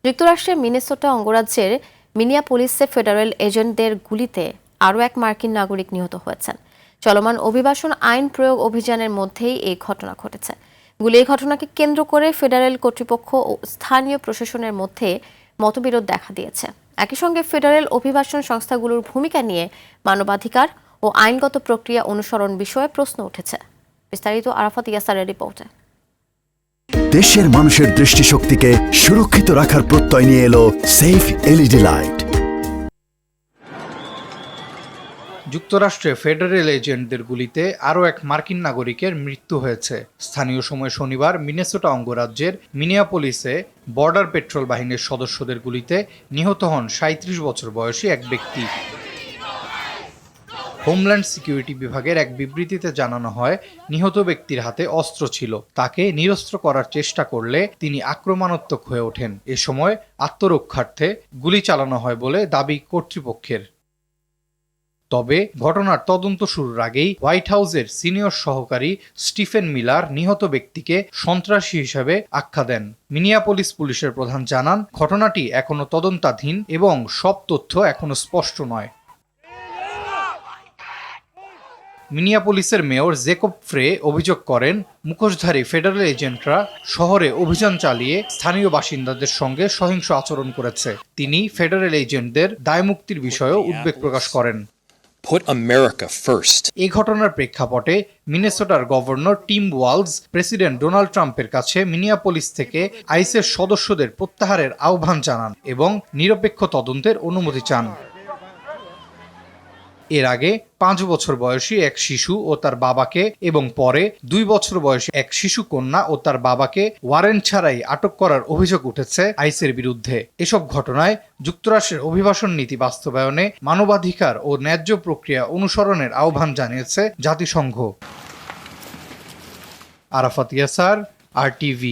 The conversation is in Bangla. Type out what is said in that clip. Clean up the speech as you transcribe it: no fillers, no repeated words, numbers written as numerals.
যুক্তরাষ্ট্রের মিনেসোটা অঙ্গরাজ্যের মিনিয়াপোলিসে ফেডারেল এজেন্টদের গুলিতে আরও এক মার্কিন নাগরিক নিহত হয়েছেন। চলমান অভিবাসন আইন প্রয়োগ অভিযানের মধ্যেই এই ঘটনা ঘটেছে। এই ঘটনাকে কেন্দ্র করে ফেডারেল কর্তৃপক্ষ ও স্থানীয় প্রশাসনের মধ্যে মতবিরোধ দেখা দিয়েছে। একই সঙ্গে ফেডারেল অভিবাসন সংস্থাগুলোর ভূমিকা নিয়ে মানবাধিকার ও আইনগত প্রক্রিয়া অনুসরণ বিষয়ে প্রশ্ন উঠেছে। বিস্তারিত আরাফাত ইয়াসারের রিপোর্টে। দেশের মানুষের দৃষ্টিশক্তিকে সুরক্ষিত রাখার প্রত্যয় নিয়ে এলো সেফ এলইডি লাইট। যুক্তরাষ্ট্রে ফেডারেল এজেন্টদের গুলিতে আরও এক মার্কিন নাগরিকের মৃত্যু হয়েছে। স্থানীয় সময় শনিবার মিনেসোটা অঙ্গরাজ্যের মিনিয়াপোলিসে বর্ডার পেট্রোল বাহিনীর সদস্যদের গুলিতে নিহত হন ৩৭ বছর বয়সী এক ব্যক্তি। হোমল্যান্ড সিকিউরিটি বিভাগের এক বিবৃতিতে জানানো হয়, নিহত ব্যক্তির হাতে অস্ত্র ছিল। তাকে নিরস্ত্র করার চেষ্টা করলে তিনি আক্রমণাত্মক হয়ে ওঠেন। এ সময় আত্মরক্ষার্থে গুলি চালানো হয় বলে দাবি কর্তৃপক্ষের। তবে ঘটনার তদন্ত শুরুর আগেই হোয়াইট হাউসের সিনিয়র সহকারী স্টিফেন মিলার নিহত ব্যক্তিকে সন্ত্রাসী হিসেবে আখ্যা দেন। মিনিয়াপোলিস পুলিশের প্রধান জানান, ঘটনাটি এখনো তদন্তাধীন এবং সব তথ্য এখনো স্পষ্ট নয়। মিনিয়াপোলিসের মেয়র জেকব ফ্রে অভিযোগ করেন, মুখোশধারী ফেডারেল এজেন্টরা শহরে অভিযান চালিয়ে স্থানীয় বাসিন্দাদের সঙ্গে সহিংস আচরণ করেছে। তিনি ফেডারেল এজেন্টদের দায়মুক্তির বিষয়েও উদ্বেগ প্রকাশ করেন। এই ঘটনার প্রেক্ষাপটে মিনেসোটার governor Tim Walz president Donald ট্রাম্পের কাছে মিনিয়াপোলিস থেকে আইসের সদস্যদের প্রত্যাহারের আহ্বান জানান এবং নিরপেক্ষ তদন্তের অনুমতি চান। এর আগে 5 বছর বয়সী এক শিশু ও তার বাবাকে এবং পরে 2 বছর বয়সী এক শিশু কন্যা ও তার বাবাকে ওয়ারেন্ট ছাড়াই আটক করার অভিযোগ উঠেছে আইসের বিরুদ্ধে। এসব ঘটনায় যুক্তরাষ্ট্রের অভিবাসন নীতি বাস্তবায়নে মানবাধিকার ও ন্যায্য প্রক্রিয়া অনুসরণের আহ্বান জানিয়েছে জাতিসংঘ। আরাফাত ইয়াসার, RTV।